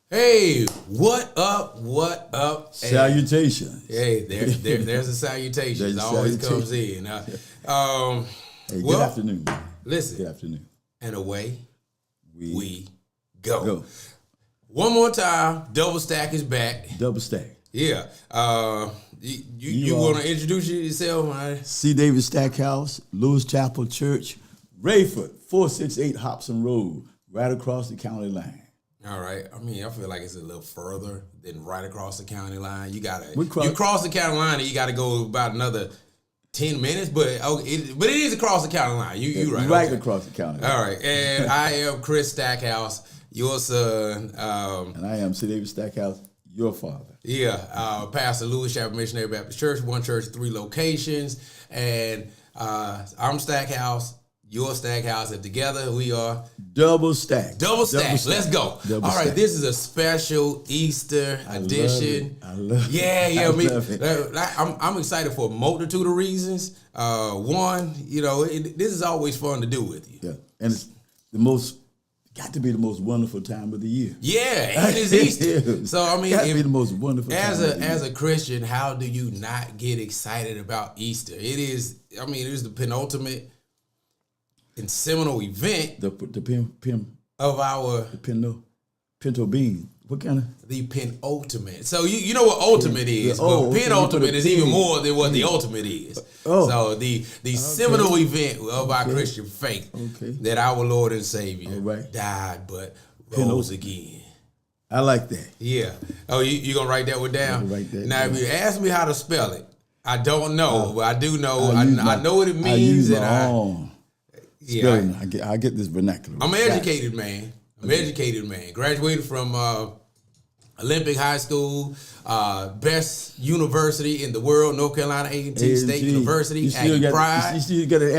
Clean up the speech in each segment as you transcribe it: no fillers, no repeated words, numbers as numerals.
Hey, what up? What up? Salutations. Hey, there's a salutation. It always comes in. Hey, good afternoon. Listen. Good afternoon. And away we go. One more time, Double Stack is back. Double Stack. Yeah. You want to introduce yourself? Man? C. David Stackhouse, Lewis Chapel Church, Rayford, 468 Hobson Road, right across the county line. All right. I mean, I feel like it's a little further than right across the county line. You cross the county line and you got to go about another 10 minutes, but it is across the county line. You right. Right across the county line. All right. And I am Chris Stackhouse, your son. And I am C. David Stackhouse, your father. Yeah. Pastor Lewis Chapel Missionary Baptist Church, one church, 3 locations. And I'm Stackhouse. Your Stackhouse, and together we are Double Stack. Double Stack. Let's go. All right, this is a special Easter edition. I love it. Yeah. I'm excited for a multitude of reasons. One, this is always fun to do with you. Yeah, and it's got to be the most wonderful time of the year. Yeah, and it's Easter. So I mean, got to be the most wonderful time as a Christian, how do you not get excited about Easter? It is the penultimate and seminal event of our pinto bean. What kind of the penultimate? So you know what ultimate is, but penultimate is even more than what the ultimate is. So the seminal event of our Christian faith that our Lord and Savior died but rose again. I like that. Yeah. Oh, you gonna write that one down? I'm write that now, down. if you ask me how to spell it, I don't know, but I do know. I know what it means. I get this vernacular. I'm an educated man. Graduated from Olympic High School, best university in the world, North Carolina A&T State University, Aggie Pride. You still got an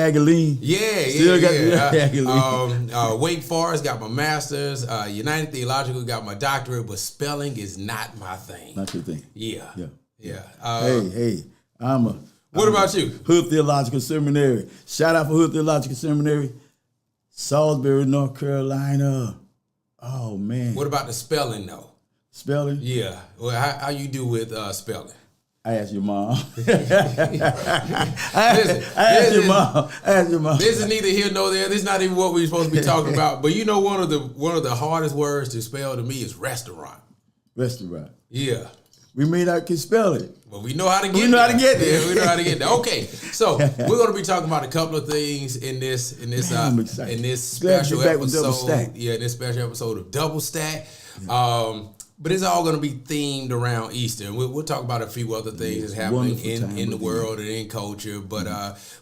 Aggie. Wake Forest got my master's. United Theological got my doctorate, but spelling is not my thing. Not your thing. Yeah. Hey, What about you? Hood Theological Seminary. Shout out for Hood Theological Seminary, Salisbury, North Carolina. Oh, man. What about the spelling, though? Spelling? Yeah. Well, how you do with spelling? I asked your mom. I asked your mom. This is neither here nor there. This is not even what we're supposed to be talking about. But one of the hardest words to spell to me is restaurant. Restaurant. Yeah. We may not can spell it. But we know how to get there. We know how to get there. Yeah, we know how to get there. Okay, so we're going to be talking about a couple of things in this special episode. Yeah, in this special episode of Double Stack. But it's all going to be themed around Easter. And we'll talk about a few other things that's happening in the world and in culture. But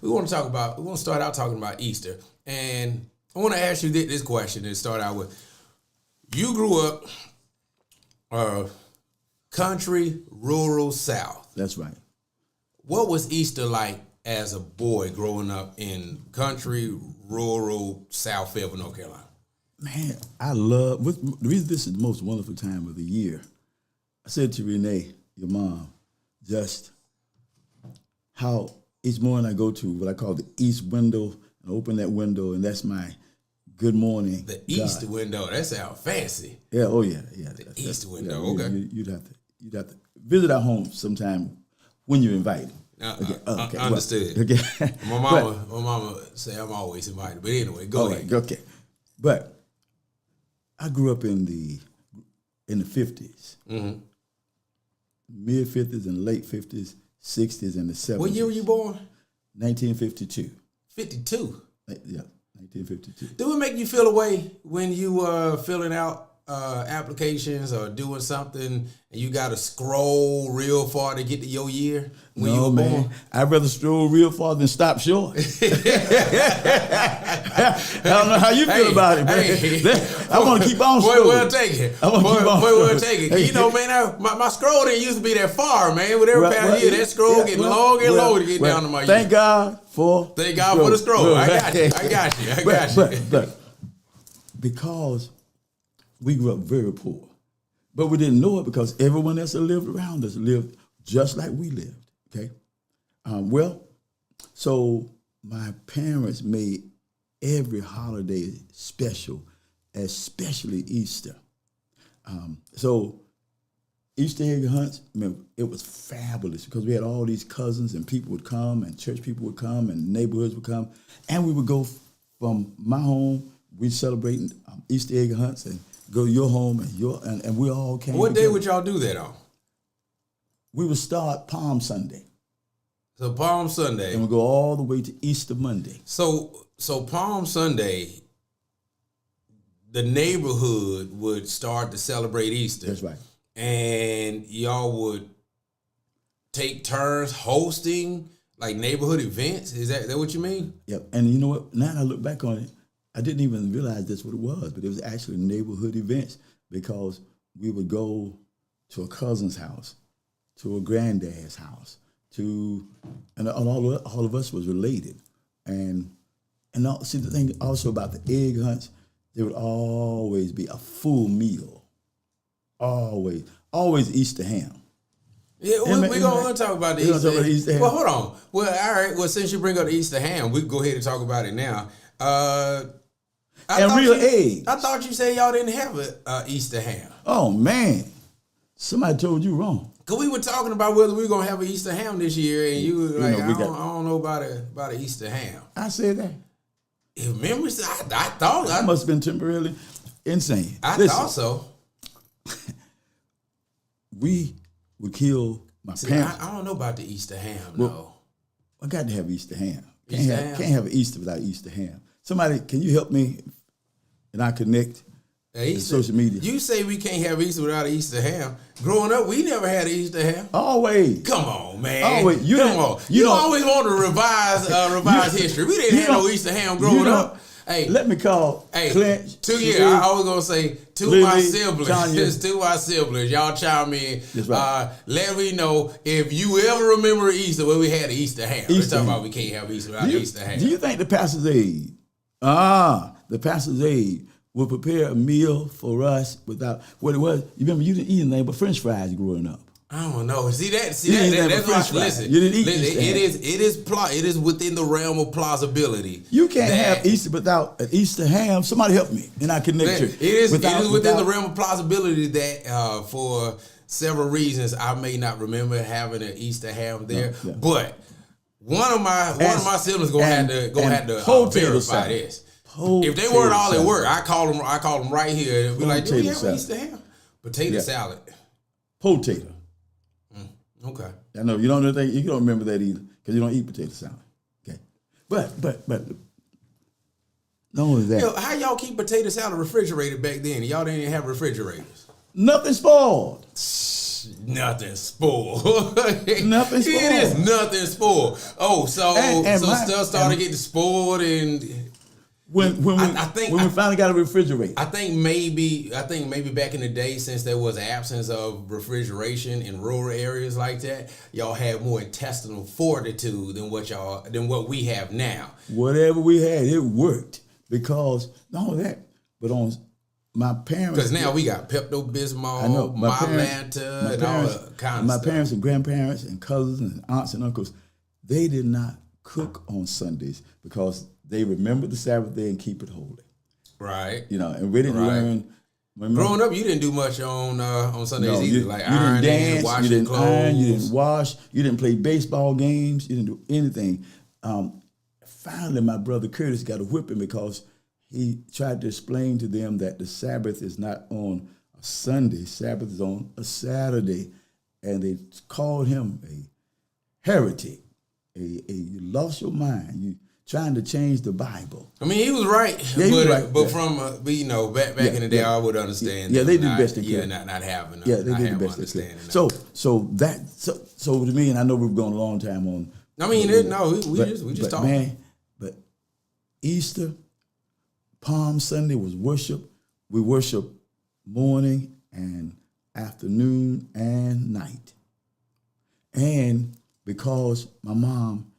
we want to start out talking about Easter. And I want to ask you this question to start out with. You grew up country, rural South. That's right. What was Easter like as a boy growing up in country, rural South Fayetteville, North Carolina? Man, the reason this is the most wonderful time of the year. I said to Renee, your mom, just how each morning I go to what I call the east window and open that window, and that's my good morning. The east window, that sounds fancy. Yeah, oh yeah. The east window, okay. You'd have to visit our home sometime when you're invited. Okay. Understood. Okay. My mama say I'm always invited, but anyway, go ahead. Okay, but I grew up in the 50s, mid 50s and late 50s, 60s and the 70s. What year were you born? 1952. 52. Yeah, 1952. Do it make you feel a way when you were filling out applications or doing something and you got to scroll real far to get to your year when you were born? I'd rather stroll real far than stop short. I don't know how you feel about it, man. I want to keep on strolling. Well taken. Well taken. You know, man, my scroll didn't used to be that far, man. With every pound year, that scroll getting longer and longer to get down to my year. Thank God for the scroll. I got you. But because we grew up very poor, but we didn't know it because everyone else that lived around us lived just like we lived, okay? So my parents made every holiday special, especially Easter. So Easter egg hunts, man, it was fabulous because we had all these cousins and people would come and church people would come and neighborhoods would come. And we would go from my home, we'd celebrate Easter egg hunts and go to your home and we all came What together. day would y'all do that on? We would start Palm Sunday. So Palm Sunday. And we'd go all the way to Easter Monday. So Palm Sunday, the neighborhood would start to celebrate Easter. That's right. And y'all would take turns hosting like neighborhood events. Is that what you mean? Yep. And you know what? Now that I look back on it, I didn't even realize that's what it was, but it was actually neighborhood events because we would go to a cousin's house, to a granddad's house, and all of us was related. And see, the thing also about the egg hunts, there would always be a full meal. Always Easter ham. Yeah, we're going to talk about the Easter ham. Well, hold on. Well, all right. Well, since you bring up the Easter ham, we can go ahead and talk about it now. Eggs. I thought you said y'all didn't have a Easter ham. Oh, man. Somebody told you wrong. Because we were talking about whether we were going to have an Easter ham this year, and you were like, I don't know about an Easter ham. I said that. If memory, I thought. I must have been temporarily insane. I thought so. We would kill my parents. I don't know about the Easter ham, well, I got to have Easter ham. Can't have an Easter without Easter ham. Somebody, can you help me? And I connect to social media. You say we can't have Easter without an Easter ham. Growing up, we never had an Easter ham. Always. Come on, man. Always. You always want to revise history. We didn't have no Easter ham growing up. Hey, let me call Clint. I was gonna say Lily, my siblings. Tanya. To my siblings, y'all chime in. That's right. Let me know if you ever remember Easter where we had an Easter ham. Let's talk about we can't have Easter without Easter ham. Do you think the pastor's aide? The pastor's aide will prepare a meal for us without what it was. You remember you didn't eat anything but French fries growing up. I don't know. See that? That's why. Listen, you didn't eat Easter ham. It is within the realm of plausibility. You can't have Easter without an Easter ham. Somebody help me, and I connect you. It is within the realm of plausibility that for several reasons I may not remember having an Easter ham there, but one of my siblings gonna have to verify this. If they weren't all at work, I call them right here and be like, "Do we have an Easter ham? Potato salad, potato." Okay. I know you don't remember that either because you don't eat potato salad. Okay, but not only that. How y'all keep potato salad refrigerated back then? Y'all didn't even have refrigerators. Nothing spoiled. Nothing spoiled. Nothing spoiled. It is nothing spoiled. Oh, so stuff started getting spoiled and. When we finally got a refrigerator. I think maybe back in the day, since there was absence of refrigeration in rural areas like that, y'all had more intestinal fortitude than what we have now. Whatever we had, it worked because not only that, but on my parents. Because now we got Pepto-Bismol, Mylanta, and all that kind of my stuff. My parents and grandparents and cousins and aunts and uncles, they did not cook on Sundays because they remembered the Sabbath day and keep it holy. Right. And we didn't learn. Growing up, you didn't do much on Sundays either. You didn't dance, you didn't iron, you didn't wash, you didn't play baseball games, you didn't do anything. Finally, my brother Curtis got a whipping because he tried to explain to them that the Sabbath is not on a Sunday. Sabbath is on a Saturday. And they called him a heretic. You lost your mind. You trying to change the Bible. I mean, he was right. Yeah, he was right. But from back in the day, I would understand. Yeah, they did the best they could. Yeah, not having. They did the best they could. So to me, and I know we've gone a long time on. I mean, we just talking. Man, but Easter, Palm Sunday was worship. We worship morning and afternoon and night. And because my mom.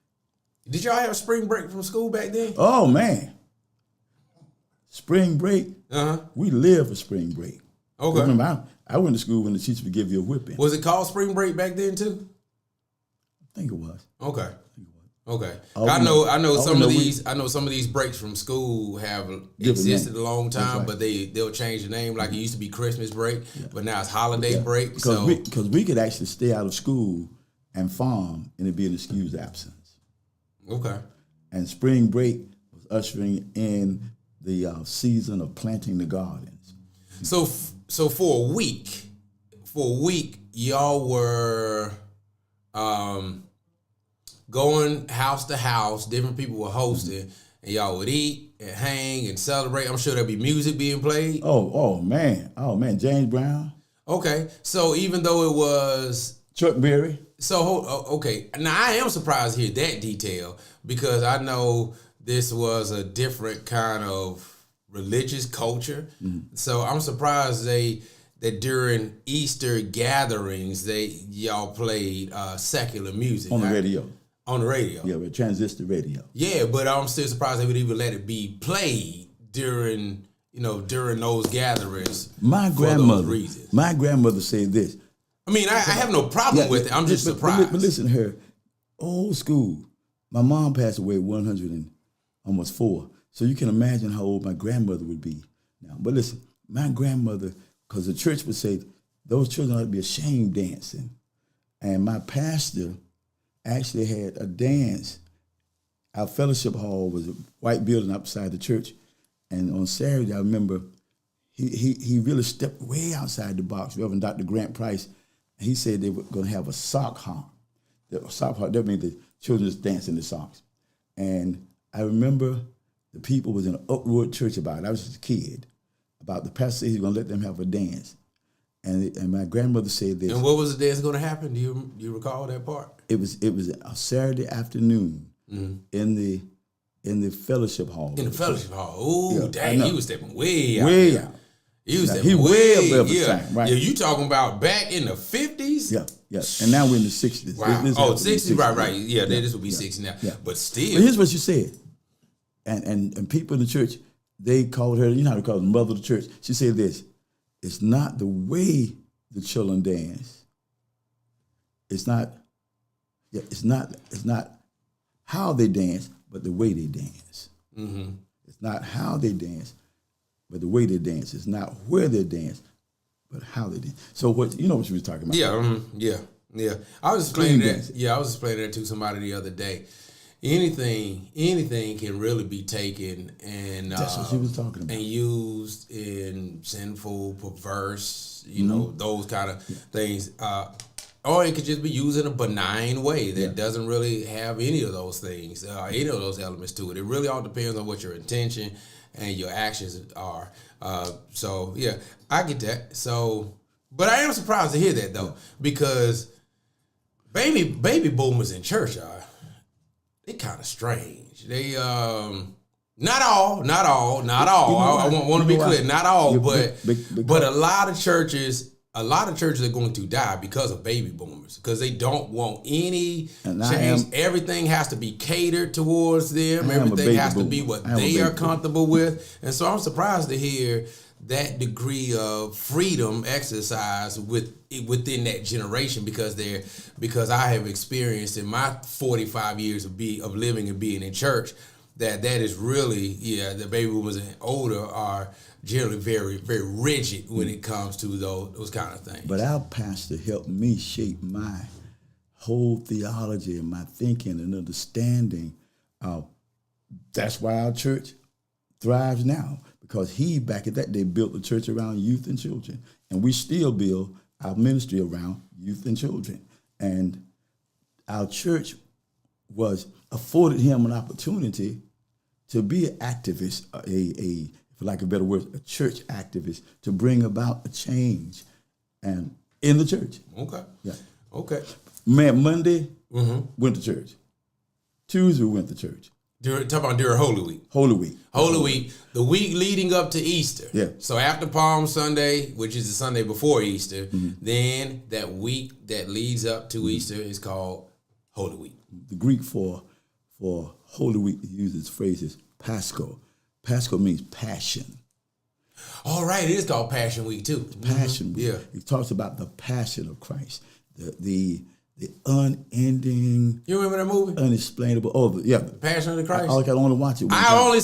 Did y'all have spring break from school back then? Oh, man. Spring break. We lived for spring break. Okay. Remember, I went to school when the teacher would give you a whipping. Was it called spring break back then, too? I think it was. Okay. Okay, I know some of these breaks from school have existed a long time, right. But they'll change the name. Like it used to be Christmas break, but now it's holiday break. Because we could actually stay out of school and farm, and it'd be an excused absence. Okay. And spring break was ushering in the season of planting the gardens. So for a week, y'all were going house to house. Different people were hosting, and y'all would eat and hang and celebrate. I'm sure there'd be music being played. Oh man, James Brown. Okay, so even though it was Chuck Berry. So okay, now I am surprised to hear that detail because I know this was a different kind of religious culture. Mm-hmm. So I'm surprised that during Easter gatherings y'all played secular music on the radio. On the radio. Yeah, with transistor radio. Yeah, but I'm still surprised they would even let it be played during those gatherings. My grandmother said this. I mean, I have no problem with it. I'm just surprised. But listen to her. Old school. My mom passed away at 104. So you can imagine how old my grandmother would be now. But listen, my grandmother, because the church would say, those children ought to be ashamed dancing. And my pastor actually had a dance. Our fellowship hall was a white building outside the church. And on Saturday, I remember he really stepped way outside the box. Reverend Dr. Grant Price, he said they were going to have a sock hop. That means the children just dancing the socks. And I remember the people was in an uproar church about it. I was just a kid. About the pastor said he's going to let them have a dance. And my grandmother said this. And what was the dance going to happen? Do you recall that part? It was a Saturday afternoon in the fellowship hall. In the fellowship hall. Ooh, yeah, dang, he was stepping way out. Way out. He was stepping way above his time, right? Yeah, you talking about back in the 50s? Yeah. And now we're in the 60s. Wow. 60s, right. Yeah, this would be 60 now. Yeah. But still. But here's what she said. And people in the church, they called her, you know how they call her, the mother of the church. She said this, it's not the way the children dance. It's not how they dance, but the way they dance. Mm-hmm. It's not how they dance, but the way they dance. It's not where they dance, but how they dance. So what you were talking about? Yeah. I was explaining that. Yeah, I was explaining that to somebody the other day. Anything can really be taken and that's what she was talking about, and used in sinful, perverse, those kind of things. Or it could just be used in a benign way that doesn't really have any of those things, any of those elements to it. It really all depends on what your intention and your actions are. So yeah, I get that. So, but I am surprised to hear that though, because baby boomers in church they kind of strange. They not all. I want to be clear, not all, but a lot of churches. A lot of churches are going to die because of baby boomers, because they don't want any change. Everything has to be catered towards them. Everything has to be what they are comfortable with. And so I'm surprised to hear that degree of freedom exercised within that generation, because I have experienced in my 45 years of living and being in church that is really, the baby boomers and older are generally very, very rigid when it comes to those kind of things. But our pastor helped me shape my whole theology and my thinking and understanding. That's why our church thrives now, because he, back at that day, built the church around youth and children. And we still build our ministry around youth and children. And our church afforded him an opportunity to be an activist, for lack of a better word, a church activist, to bring about a change and in the church. Okay. Yeah. Okay. Man, Monday, went to church. Tuesday, we went to church. During Holy Week. Holy Week. The week leading up to Easter. Yeah. So after Palm Sunday, which is the Sunday before Easter, then that week that leads up to Easter is called Holy Week. The Greek for Holy Week uses phrases Paschal. Paschal means passion. All right, it is called Passion Week too. Passion Week. Yeah. It talks about the passion of Christ, the the unending. You remember that movie? Unexplainable. Passion of the Christ. I can only watch it. I only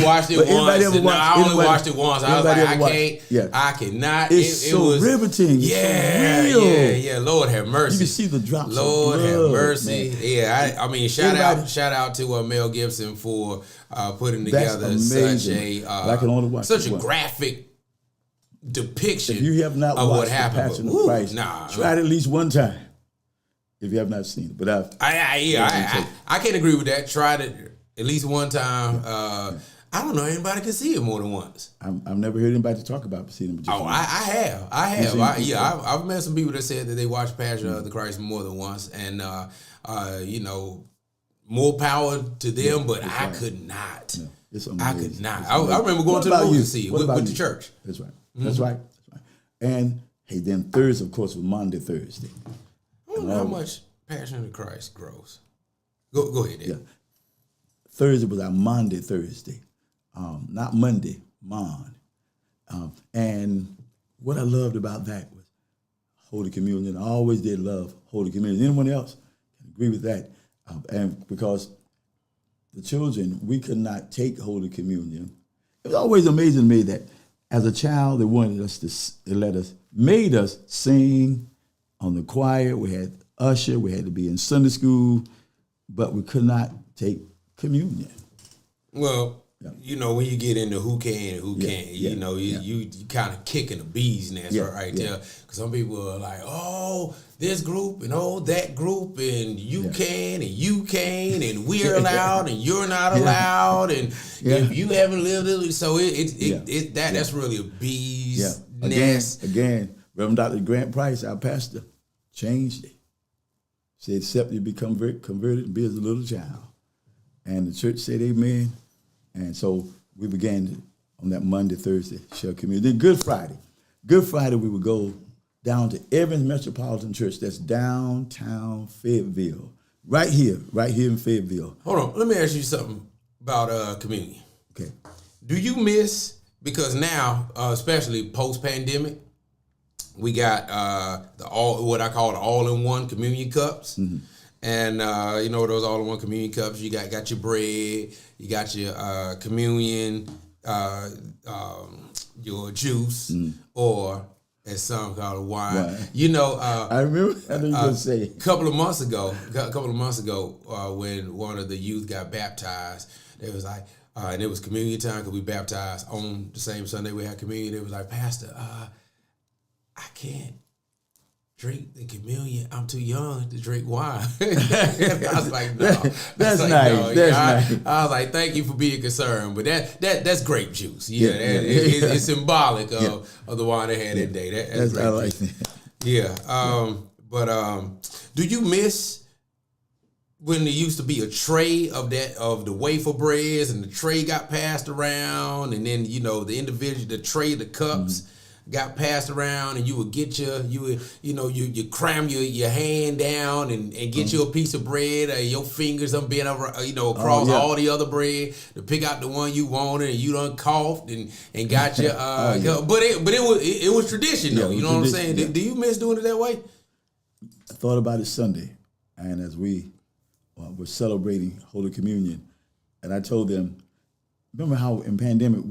watched it once. I only watched it once. I was like, I can't. Yeah. I cannot. It was riveting. Yeah, so real. Yeah. Lord have mercy. You can see the drops. Lord of blood, have mercy. Man. Yeah. I mean, shout out to Mel Gibson for putting together such a graphic depiction. If you have not watched what happened, The Passion of Christ, try it at least one time. If you have not seen it, but I can't agree with that. Tried it at least one time. I don't know anybody can see it more than once. I've never heard anybody talk about seeing it. I have. I've met some people that said that they watched Passion of the Christ more than once, and more power to them. But I could not. No, it's amazing. I could not. I remember going to the movie to see it with the church. That's right. That's right. And hey, then Thursday, of course, was Monday, Thursday. I don't know how much Passion of the Christ grows. Go ahead, Ed. Yeah. Thursday was our Monday, Thursday. Not Monday, Mon. And what I loved about that was Holy Communion. I always did love Holy Communion. Anyone else can agree with that? And because the children, we could not take Holy Communion. It was always amazing to me that as a child, they wanted us made us sing on the choir. We had usher. We had to be in Sunday school, but we could not take communion. Well, when you get into who can and who can't, you kind of kicking the bee's nest right there. Because some people are like, oh, this group and that group and you can and you can and we're allowed and you're not allowed and if you haven't lived it, so that's really a bee's nest. Again, Reverend Dr. Grant Price, our pastor, changed it. Said, except you become converted and be as a little child. And the church said amen. And so we began on that Monday, Thursday, share communion. Then Good Friday, we would go down to Evans Metropolitan Church. That's downtown Fayetteville. Right here in Fayetteville. Hold on. Let me ask you something about communion. Okay. Do you miss, because now, especially post-pandemic, we got what I call the all-in-one communion cups. Mm-hmm. And those all-in-one communion cups, you got your bread, you got your communion, your juice, or as some call it wine. I remember. I know you were going to say. A couple of months ago, when one of the youth got baptized, they was like, and it was communion time because we baptized on the same Sunday we had communion. It was like, Pastor, I can't drink the communion. I'm too young to drink wine. I was like, no. That's nice. Nice. I was like, thank you for being concerned. But that's grape juice. It's symbolic of the wine they had that day. That's great. I like that. Yeah. But do you miss when there used to be a tray of the wafer breads and the tray got passed around and then the tray of the cups got passed around and you would get you cram your hand down and get you a piece of bread, your fingers being across all the other bread to pick out the one you wanted, and you done coughed and got your but it was tradition though. You know what I'm saying? Do you miss doing it that way? I thought about it Sunday, and as we were celebrating Holy Communion, and I told them, remember how in pandemic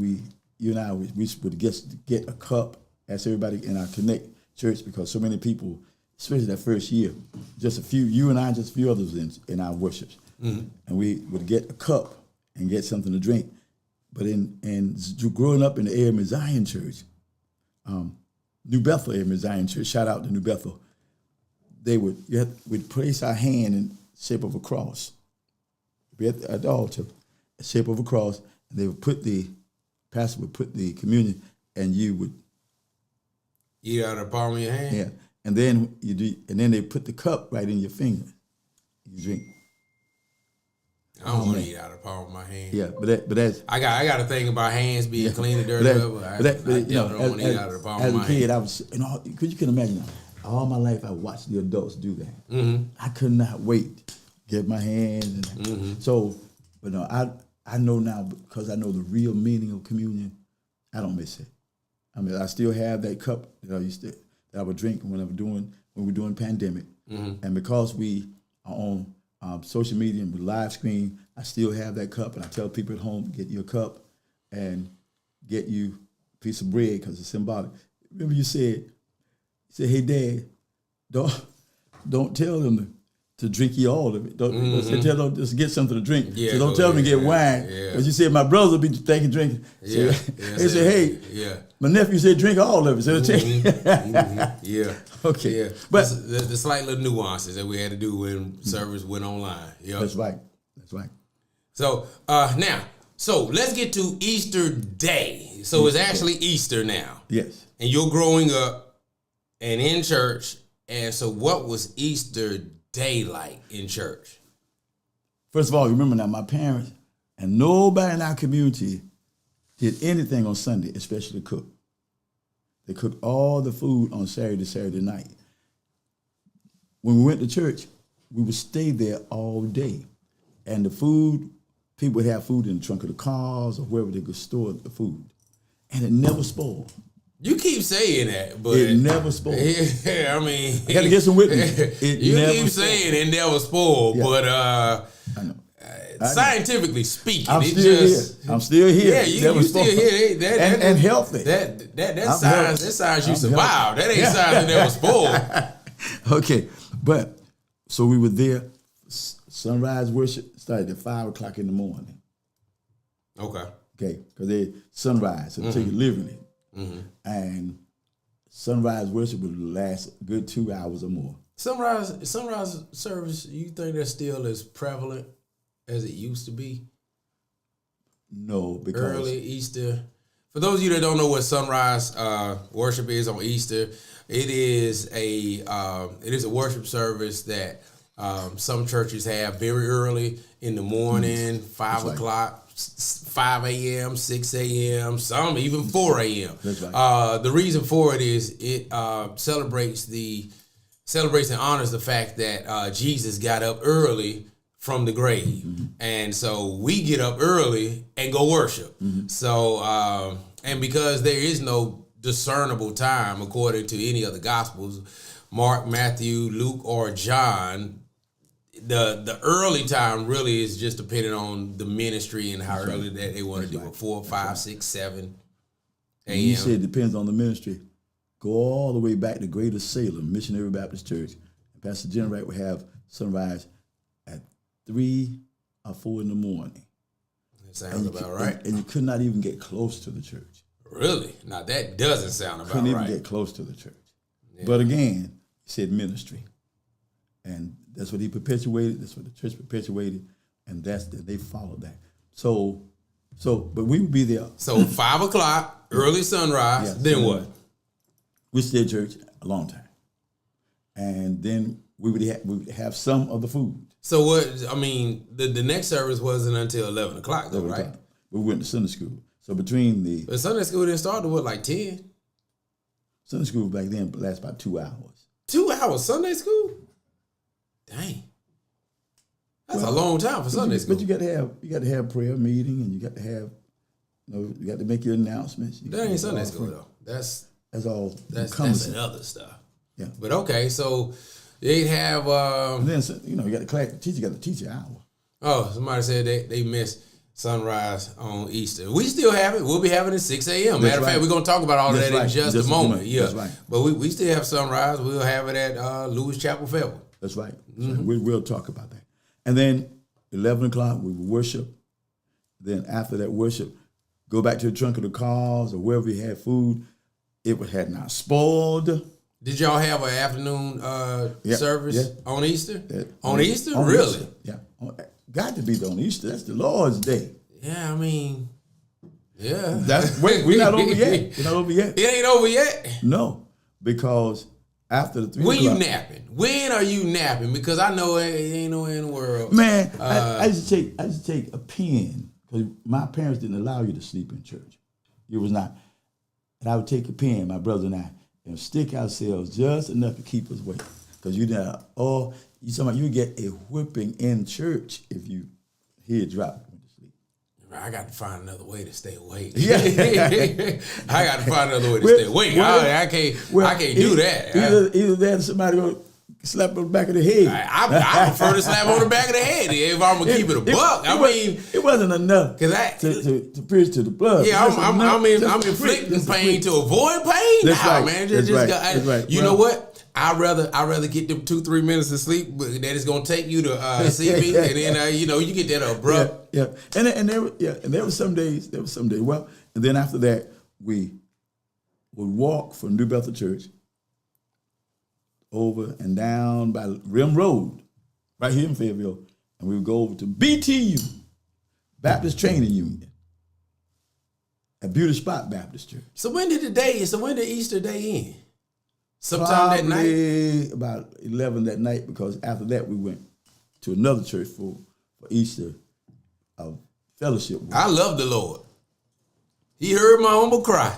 you and I would get a cup, ask everybody in our Connect church, because so many people, especially that first year, just a few others in our worships. Mm-hmm. And we would get a cup and get something to drink. But growing up in the AME Zion Church, New Bethel AME Zion Church, shout out to New Bethel, we'd place our hand in shape of a cross. We'd be at the altar, a shape of a cross, and they would pastor would put the communion, and you would eat out of the palm of your hand. Yeah, and then then they put the cup right in your finger. You drink. I don't want to eat out of the palm of my hand. Yeah, but that's I got to think about hands being clean and dirty. I don't want to eat out of the palm of my hand. As a kid, I was, because you can imagine, all my life I watched the adults do that. Mm-hmm. I could not wait to get my hands. But no, I know now, because I know the real meaning of communion, I don't miss it. I mean, I still have that cup that I would drink when we were doing pandemic. And because we are on social media and we live screen, I still have that cup, and I tell people at home, get your cup and get you a piece of bread because it's symbolic. Remember you said, hey, Dad, don't tell them to drink you all of it. Don't tell them just get something to drink. Yeah, so don't tell them to get wine. Because you said my brothers will be thinking drinking. So they say, hey, my nephew said drink all of it. So yeah. Okay. Yeah. But the slight little nuances that we had to do when service went online. Yep. That's right. So now, let's get to Easter Day. So it's actually Easter now. Yes. And you're growing up and in church. And so what was Easter Day like in church? First of all, remember now, my parents and nobody in our community did anything on Sunday, especially cook. They cooked all the food on Saturday night. When we went to church, we would stay there all day. And the food, people would have food in the trunk of the cars or wherever they could store the food. And it never spoiled. You keep saying that, but it never spoiled. Yeah, I mean, I gotta get some with me. You keep saying it never spoiled, but I know. Scientifically speaking, I'm still here. Yeah, you still here. And healthy. That signs you survived. That ain't signs that never spoiled. Okay, but so we were there. Sunrise worship started at 5 o'clock in the morning. Okay, because they sunrise, so they take you living it. And sunrise worship would last a good 2 hours or more. Sunrise service, you think that's still as prevalent as it used to be? No, because early Easter. For those of you that don't know what sunrise worship is on Easter, it is a worship service that some churches have very early in the morning, 5 o'clock. 5 a.m., 6 a.m., some even 4 a.m. That's right. The reason for it is it celebrates and honors the fact that Jesus got up early from the grave. And so we get up early and go worship. So, and because there is no discernible time according to any other gospels, Mark, Matthew, Luke, or John, the early time really is just depending on the ministry and how early that they want to do it. 4, 5, 6, 7 a.m. You said it depends on the ministry. Go all the way back to Greater Salem Missionary Baptist Church. And Pastor Jim Wright would have sunrise at 3 or 4 in the morning. That sounds about right. And you could not even get close to the church. Really? Now that doesn't sound about right. Couldn't even get close to the church. Yeah. But again, he said ministry. And that's what he perpetuated. That's what the church perpetuated. And they followed that. So, but we would be there. So 5 o'clock, early sunrise, then what? We stayed at church a long time. And then we would have some of the food. So the next service wasn't until 11 o'clock though, right? We went to Sunday school. So But Sunday school didn't start to like 10? Sunday school back then lasted about 2 hours. 2 hours Sunday school? Dang. That's a long time for Sunday school. But you got to have prayer meeting, and you got to have, you got to make your announcements. That ain't Sunday school though. That's all. That's another stuff. Yeah. But okay, so they'd have. And then you got the class teacher got to teach an hour. Oh, somebody said they missed sunrise on Easter. We still have it. We'll be having it at 6 a.m. Matter of fact, we're going to talk about all of that in just a moment. Yeah. That's right. But we still have sunrise. We'll have it at Lewis Chapel Fayetteville. That's right. We'll talk about that. And then 11 o'clock, we will worship. Then after that worship, go back to the trunk of the cars or wherever we had food. It had not spoiled. Did y'all have an afternoon service on Easter? On Easter? On really? Easter. Yeah. Got to be on Easter. That's the Lord's day. Yeah, I mean, yeah. We're not over yet. We're not over yet. It ain't over yet? No, because after the 3 when o'clock. When you napping? When are you napping? Because I know it ain't nowhere in the world. Man, I used to take a pen, because my parents didn't allow you to sleep in church. It was not. And I would take a pen, my brother and I, and stick ourselves just enough to keep us awake. Because you get a whipping in church if you hear drop. I got to find another way to stay awake. Yeah. I got to find another way to stay awake. I can't do that. Either that or somebody will slap on the back of the head. I prefer to slap on the back of the head if I'm gonna keep it a buck. It wasn't enough to pierce to the blood. Yeah, I'm inflicting pain to avoid pain. That's right, man. That's right. You know what? I'd rather get them 2-3 minutes of sleep, but that is gonna take you to see me, and then you get that abrupt. Yeah. And there were some days. Well, and then after that, we would walk from New Bethel Church over and down by Rim Road, right here in Fayetteville, and we would go over to BTU, Baptist Training Union, at Beauty Spot Baptist Church. So when did Easter Day end? Sometime that night? About 11 that night, because after that we went to another church for Easter fellowship. I love the Lord. He heard my humble cry.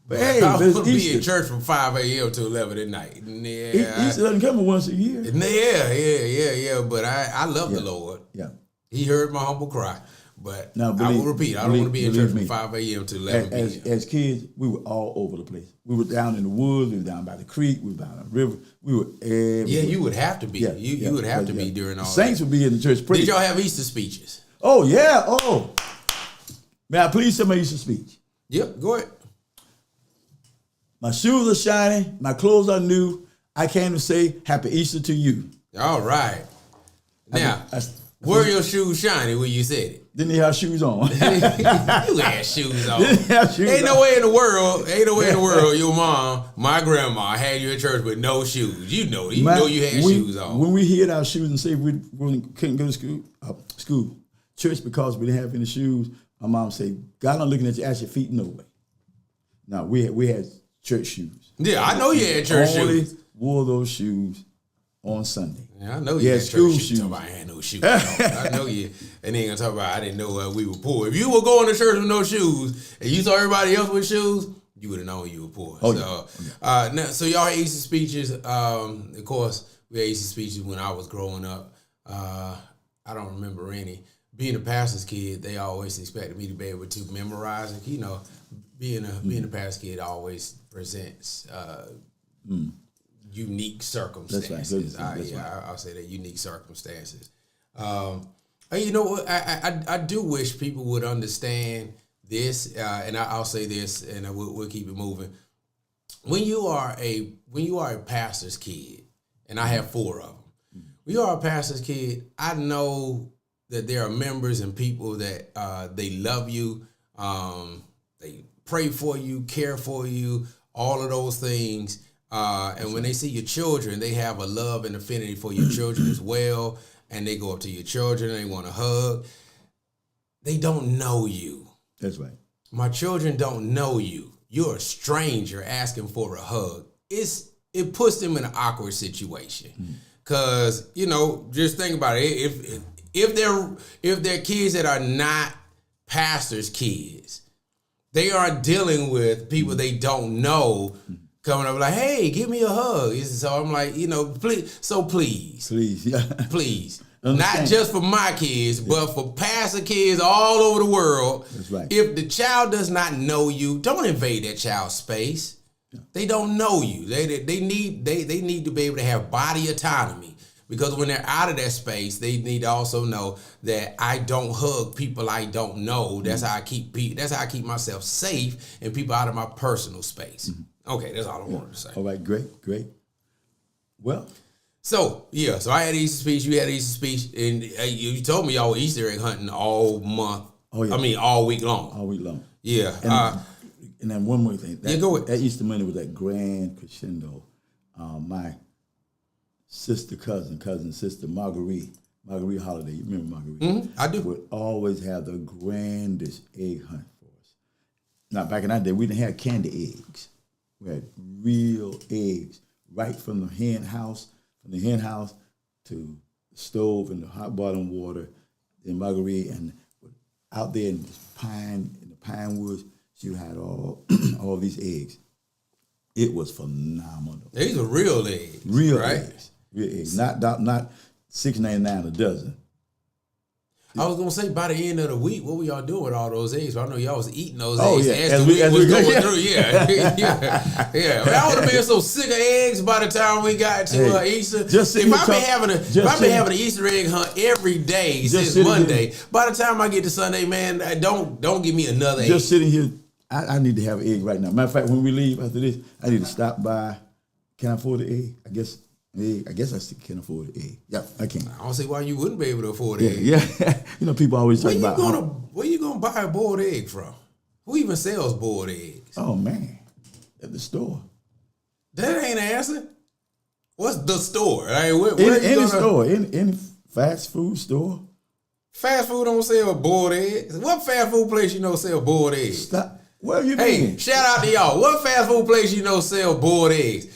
But hey, I was going to be in church from 5 a.m. to 11 at night. Yeah, Easter doesn't come once a year. Yeah. But I love the Lord. Yeah. He heard my humble cry. But I will repeat, I don't want to be in church from 5 a.m. to 11 p.m. As kids, we were all over the place. We were down in the woods. We were down by the creek. We were down the river. We were everywhere. Yeah, you would have to be. You would have to be during all Saints that. would be in the church preaching. Did y'all have Easter speeches? Oh, yeah. Oh. May I please say my Easter speech? Yep, go ahead. My shoes are shiny. My clothes are new. I came to say Happy Easter to you. All right. Now, were your shoes shiny when you said it? Didn't he have shoes on? You had shoes on. Ain't no way in the world your mom, my grandma, had you in church with no shoes. You know you had shoes on. When we hid our shoes and said we couldn't go to church because we didn't have any shoes, my mom said, God, I'm looking at you, ask your feet, no way. Now, we had church shoes. Yeah, I know you had church shoes. Only wore those shoes on Sunday. Yeah, I know you had school shoes. I had no shoes. I know you. And then gonna talk about I didn't know we were poor. If you were going to church with no shoes and you saw everybody else with shoes, you would have known you were poor. So y'all had Easter speeches. Of course, we had Easter speeches when I was growing up. I don't remember any. Being a pastor's kid, they always expected me to be able to memorize it. You know, being a pastor's kid always presents unique circumstances. That's right. I'll say that unique circumstances. You know what? I do wish people would understand this, and I'll say this, and we'll keep it moving. When you are a pastor's kid, and I have 4 of them. When you are a pastor's kid, I know that there are members and people that they love you, they pray for you, care for you, all of those things. And when they see your children, they have a love and affinity for your children as well. And they go up to your children and they want to hug. They don't know you. That's right. My children don't know you. You're a stranger asking for a hug. It puts them in an awkward situation. Because, just think about it. If they're kids that are not pastors' kids, they are dealing with people they don't know coming up like, hey, give me a hug. So I'm like, please. Please. Not just for my kids, but for pastor kids all over the world. That's right. If the child does not know you, don't invade that child's space. Yeah. They don't know you. They need to be able to have body autonomy. Because when they're out of that space, they need to also know that I don't hug people I don't know. That's how I keep myself safe and people out of my personal space. Okay, that's all I wanted to say. All right, great. Well, so I had Easter speech. You had Easter speech, and you told me y'all were Easter egg hunting all month. Oh yeah. I mean, all week long. All week long. Yeah. And then one more thing. Go ahead. That Easter Monday was that grand crescendo. My cousin sister Marguerite Holiday. You remember Marguerite? Mm-hmm, I do. Would always have the grandest egg hunt for us. Now back in that day, we didn't have candy eggs. We had real eggs right from the hen house to the stove and the hot bottom water. Then Marguerite and out there in the pine woods, she had all these eggs. It was phenomenal. These are real eggs. Real eggs. Real eggs. Not $6.99 a dozen. I was gonna say by the end of the week, what were y'all doing with all those eggs? I know y'all was eating those Oh, eggs yeah. as As the we- week as was we go, going yeah. through. Yeah. Man, I would have been so sick of eggs by the time we got to Easter. just If sitting I've been here having having an Easter egg hunt every day since sitting Monday, by the time I get to Sunday, man, don't give me another egg. Just sitting here, I need to have an egg right now. Matter of fact, when we leave after this, I need to stop by. Can I afford an egg? I guess I still can afford an egg. Yeah, I can. I don't see why you wouldn't be able to afford Yeah, eggs. yeah. You know, people always talk about. Where you gonna buy a boiled egg from? Who even sells boiled eggs? Oh man, at the store. That ain't an answer. What's the store? Like, where Any store, any fast food store. Fast food don't sell boiled eggs. What fast food place you know sell boiled eggs? Stop. Where you Hey, been? shout out to y'all. What fast food place you know sell boiled eggs?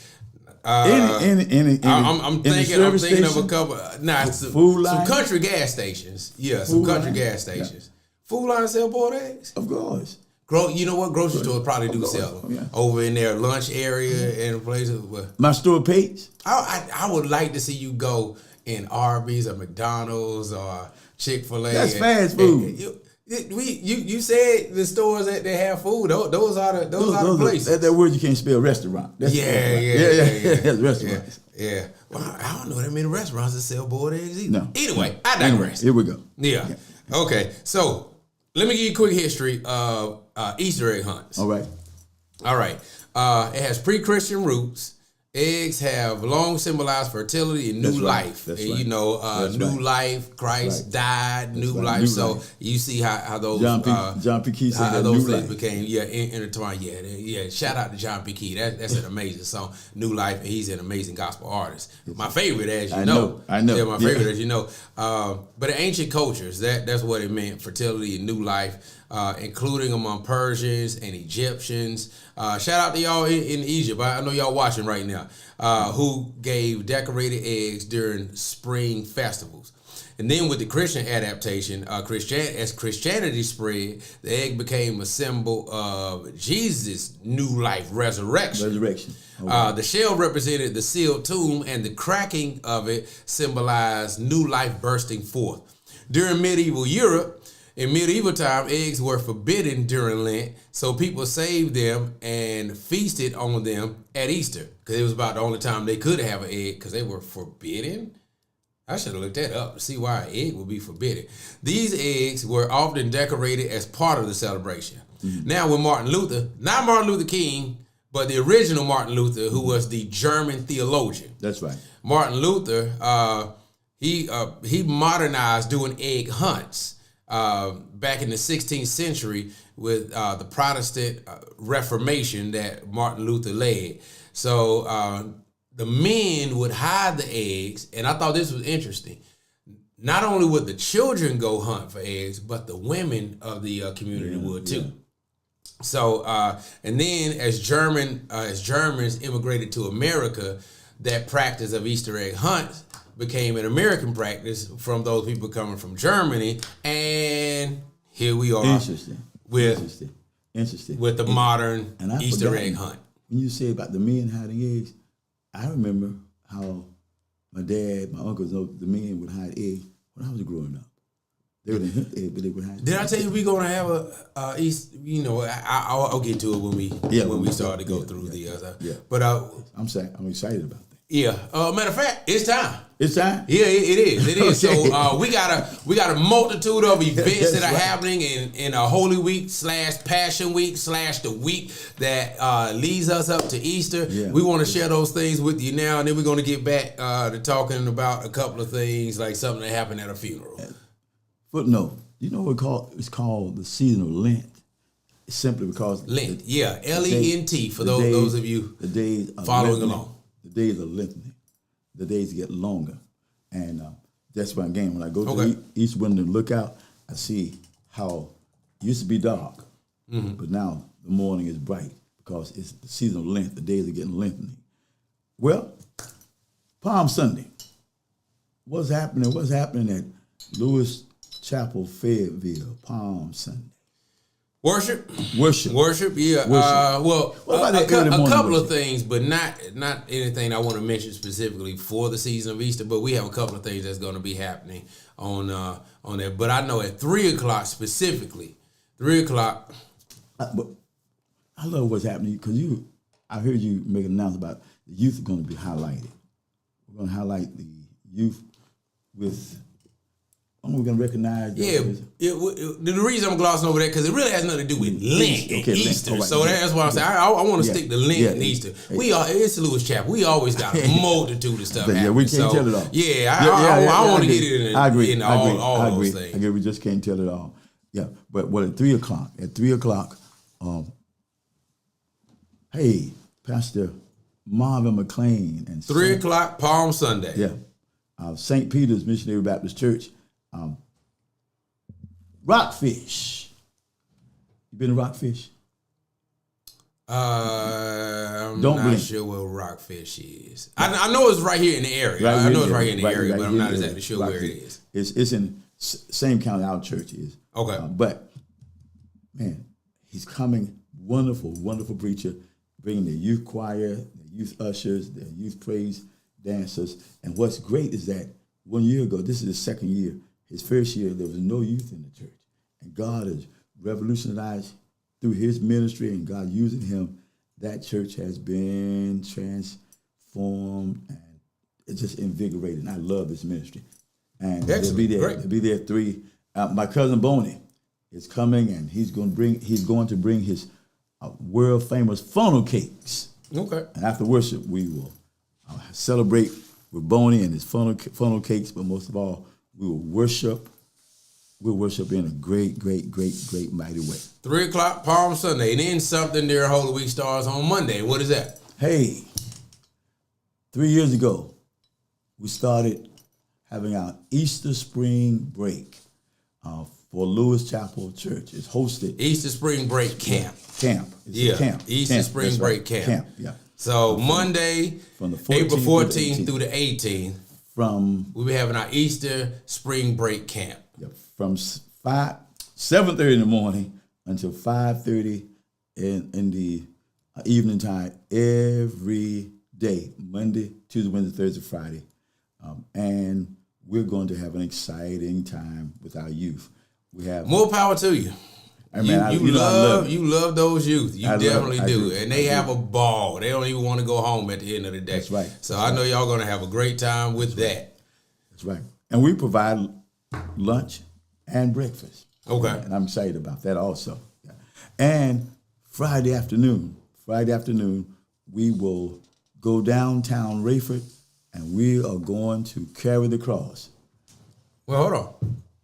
Any I'm thinking of a couple. Food some Line? country gas stations. Yeah, some Food country Line? gas stations. Food Line sell boiled eggs. Of course. You know what? Grocery stores probably do course. sell them Yeah. over in their lunch area and places. Where My store page. I would like to see you go in Arby's or McDonald's or Chick-fil-A. That's fast food. You said the stores that they have food. Those are the places. That word you can't spell restaurant. That's Yeah. That's restaurants. Yeah. Well, I don't know that many restaurants that sell boiled eggs either. No. Anyway, I digress. Here we go. Yeah. Okay. So let me give you a quick history of Easter egg hunts. All right. It has pre-Christian roots. Eggs have long symbolized fertility and new That's right. life. That's And, right. you know, That's new right. life. Christ Right. died. New right. life. New So life. you see how those John P. Key said how that those new things life. became intertwined. Yeah. Shout out to John P. Key. That's an amazing song. New Life. And he's an amazing gospel artist. My favorite, as you know. I know. Yeah, my favorite, as you know. But in ancient cultures, that's what it meant: fertility and new life. Including among Persians and Egyptians. Shout out to y'all in Egypt. I know y'all watching right now, who gave decorated eggs during spring festivals. And then with the Christian adaptation, as Christianity spread, the egg became a symbol of Jesus' new life, resurrection. Okay. The shell represented the sealed tomb, and the cracking of it symbolized new life bursting forth. During medieval Europe, in medieval time, eggs were forbidden during Lent, so people saved them and feasted on them at Easter, because it was about the only time they could have an egg, because they were forbidden. I should have looked that up to see why an egg would be forbidden. These eggs were often decorated as part of the celebration. Mm-hmm. Now with Martin Luther, not Martin Luther King, but the original Martin Luther, who was the German theologian. That's right. Martin Luther, he modernized doing egg hunts. Back in the 16th century with the Protestant Reformation that Martin Luther led. So the men would hide the eggs, and I thought this was interesting. Not only would the children go hunt for eggs, but the women of the community would too. Yeah. So, and then as Germans immigrated to America, that practice of Easter egg hunts became an American practice from those people coming from Germany, and here we are. Interesting. With the modern Easter egg hunt. When you say about the men hiding eggs, I remember how my dad, my uncles, the men would hide eggs when I was growing up. They would hunt eggs, but they would hide. Did I tell you we're gonna have a East? You know, I'll get to it when we start to go through the. But I'm excited about that. Yeah. Matter of fact, it's time. It's time. Yeah, it is. It is. Okay. So we got a multitude of events that are right. happening in a Holy Week / Passion Week / the week that leads us up to Easter. Yeah. We want to share those things with you now, and then we're going to get back to talking about a couple of things, like something that happened at a funeral. Footnote. You know what it's called the season of Lent. It's simply because Lent. Lent for those of you the days following along. The days are lengthening. The days get longer. And that's why, again, when I go to the east window and look out, I see how it used to be dark, but now the morning is bright because it's the season of Lent. The days are getting lengthening. Well, Palm Sunday. What's happening at Lewis Chapel, Fayetteville, Palm Sunday? Worship. Yeah. Worship. Well, what about a couple of things, but not anything I want to mention specifically for the season of Easter. But we have a couple of things that's going to be happening on that. But I know at 3:00 specifically, 3:00. But I love what's happening because I heard you make an announcement about the youth are going to be highlighted. We're going to highlight the youth with. We're going to recognize. The reason I'm glossing over that because it really has nothing to do with Lent and Easter. Right, so that's why I say I want to stick to Lent and Easter. It's Lewis Chapel. We always got a multitude of stuff happening. Yeah, we can't tell it all. I want to get it in. I agree. In all those things. I agree. We just can't tell it all. Yeah, but at 3:00? At 3:00, hey, Pastor Marvin McLean and 3:00 Palm Sunday. Yeah, St. Peter's Missionary Baptist Church. Rockfish. You been to Rockfish? I'm not sure where Rockfish is. I know it's right here in the area. I know it's right here in the area, but I'm not exactly sure where it is. It's in same county our church is. Okay. But, man, he's coming. Wonderful, wonderful preacher, bringing the youth choir, the youth ushers, the youth praise dancers. And what's great is that 1 year ago, this is his second year, his first year, there was no youth in the church. And God has revolutionized through his ministry and God using him. That church has been transformed and it's just invigorated. And I love this ministry. And they'll be there. They'll be there at 3. My cousin Boney is coming and he's going to bring his world famous funnel cakes. Okay. And after worship, we will celebrate with Boney and his funnel cakes, but most of all, we will worship. We'll worship in a great, mighty way. 3:00 Palm Sunday, and then something there. Holy Week starts on Monday. What is that? Hey, 3 years ago, we started having our Easter spring break for Lewis Chapel Church. It's hosted. Easter spring break camp. Camp. Easter spring break camp. Camp. Yeah. So Monday, from the April 14th through the 18th. We'll be having our Easter spring break camp. From 7:30 in the morning until 5:30 in the evening time every day, Monday, Tuesday, Wednesday, Thursday, Friday. And we're going to have an exciting time with our youth. We have more power to you. You love those youth. You definitely do. And they have a ball. They don't even want to go home at the end of the day. That's right. So I know y'all going to have a great time with that. That's right. And we provide lunch and breakfast. Okay. And I'm excited about that also. Yeah. And Friday afternoon, we will go downtown Rayford and we are going to carry the cross. Well, hold on.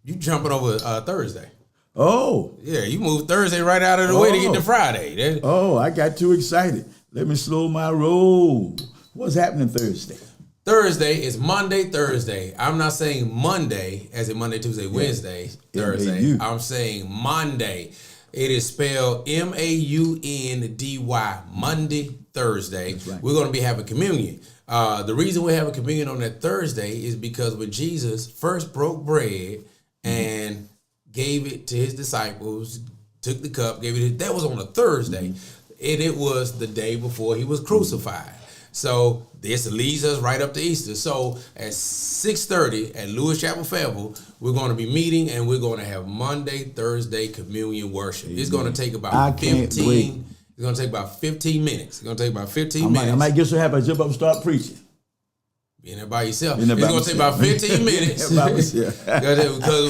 You jumping over Thursday. Oh. Yeah, you moved Thursday right out of the way to get to Friday. I got too excited. Let me slow my roll. What's happening Thursday? Thursday is Monday, Thursday. I'm not saying Monday as in Monday, Tuesday, Wednesday, Thursday. M-A-U. I'm saying Monday. It is spelled Maundy, Monday, Thursday. Right. We're going to be having communion. The reason we're having communion on that Thursday is because when Jesus first broke bread and gave it to his disciples, took the cup, gave it, that was on a Thursday. And it was the day before he was crucified. So this leads us right up to Easter. So at 6:30 at Lewis Chapel Fayetteville, we're going to be meeting and we're going to have Monday, Thursday communion worshing. It's going to take about 15. It's going to take about 15 minutes. It's going to take about 15 minutes. I might get so happy I jump up and start preaching. Being there by yourself. It's going to take about 15 minutes. Because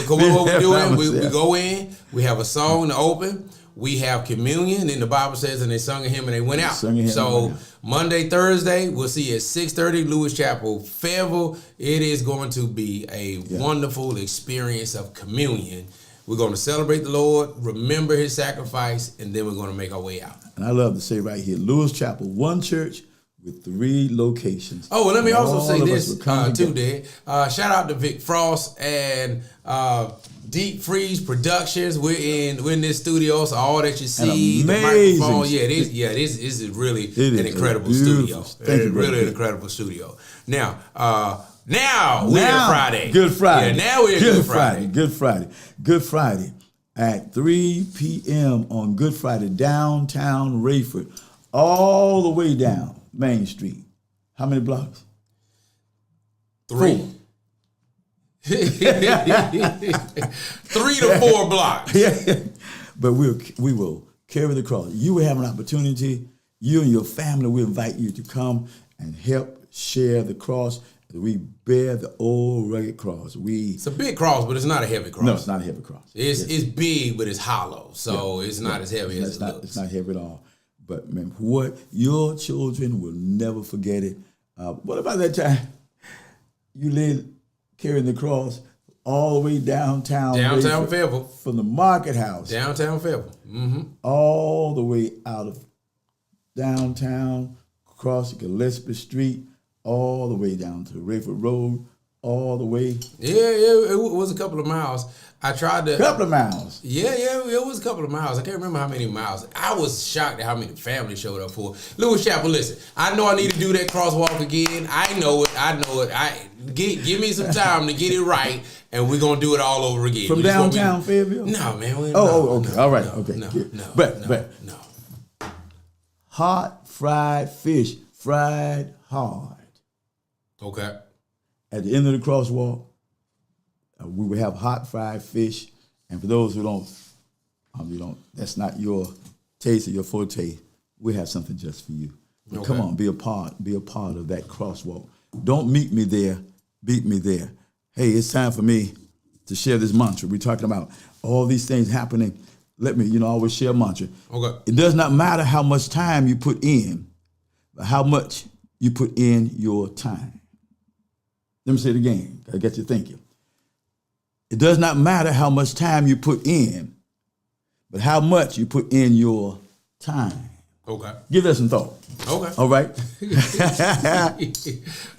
what we're doing, we go in, we have a song to open. We have communion, and the Bible says, and they sung a hymn and they went out. So Monday, Thursday, we'll see you at 6:30, Lewis Chapel, Fayetteville. It is going to be a wonderful experience of communion. We're going to celebrate the Lord, remember his sacrifice, and then we're going to make our way out. And I love to say right here, Lewis Chapel, one church with 3 locations. Oh, well, let me also say this, too, Dad. Shout out to Vic Frost and Deep Freeze Productions. We're in this studio, so all that you see, the microphone, this is really an incredible studio. Really an incredible studio. Now we're Friday. Good Friday. Yeah, now we're Good Friday. Good Friday. at 3 p.m. on Good Friday, downtown Rayford, all the way down Main Street. How many blocks? 3. 3 to 4 blocks. Yeah. But we will carry the cross. You will have an opportunity. You and your family, we invite you to come and help share the cross. We bear the old rugged cross. It's a big cross, but it's not a heavy cross. No, it's not a heavy cross. It's big, but it's hollow, so it's not as heavy as it looks. It's not heavy at all. But man, what your children will never forget it. What about that time you led carrying the cross all the way downtown Fayetteville, from the market house, downtown Fayetteville, all the way out of downtown, across Gillespie Street, all the way down to Rayford Road, all the way. Yeah, it was a couple of miles. I tried to. Couple of miles. Yeah, it was a couple of miles. I can't remember how many miles. I was shocked at how many families showed up for Lewis Chapel. Listen, I know I need to do that crosswalk again. I know it. Give me some time to get it right, and we're gonna do it all over again. From downtown Fayetteville? No, man. Okay. No, all right. No, okay. No, yeah. no, But no. Hot fried fish, fried hard. Okay. At the end of the crosswalk, we will have hot fried fish. And for those who don't, that's not your taste or your forte, we have something just for you. But Come on, be a part of that crosswalk. Don't meet me there, beat me there. Hey, it's time for me to share this mantra. We're talking about all these things happening. Let me, always share a mantra. Okay. It does not matter how much time you put in, but how much you put in your time. Let me say it again. I get you thinking. It does not matter how much time you put in, but how much you put in your time. Okay. Give that some thought. Okay. All right.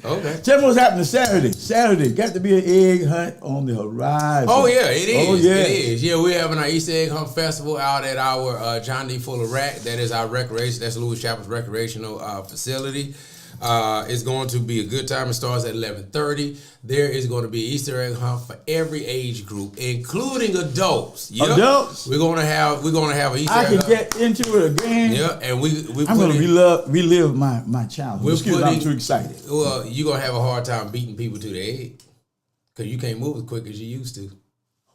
Okay. Tell me what's happening Saturday. Saturday got to be an egg hunt on the horizon. Oh yeah, it is. Oh yeah, it is. Yeah, we're having our Easter Egg Hunt Festival out at our John D. Fuller Rack. That is our recreation. That's Lewis Chapel's recreational facility. It's going to be a good time. It starts at 11:30. There is going to be an Easter egg hunt for every age group, including adults. Yep. Adults. We're gonna have an Easter I egg can hunt. get into it again. Yeah, and I'm going to relive my childhood. Excuse me, I'm too excited. Well, you're gonna have a hard time beating people to the egg because you can't move as quick as you used to.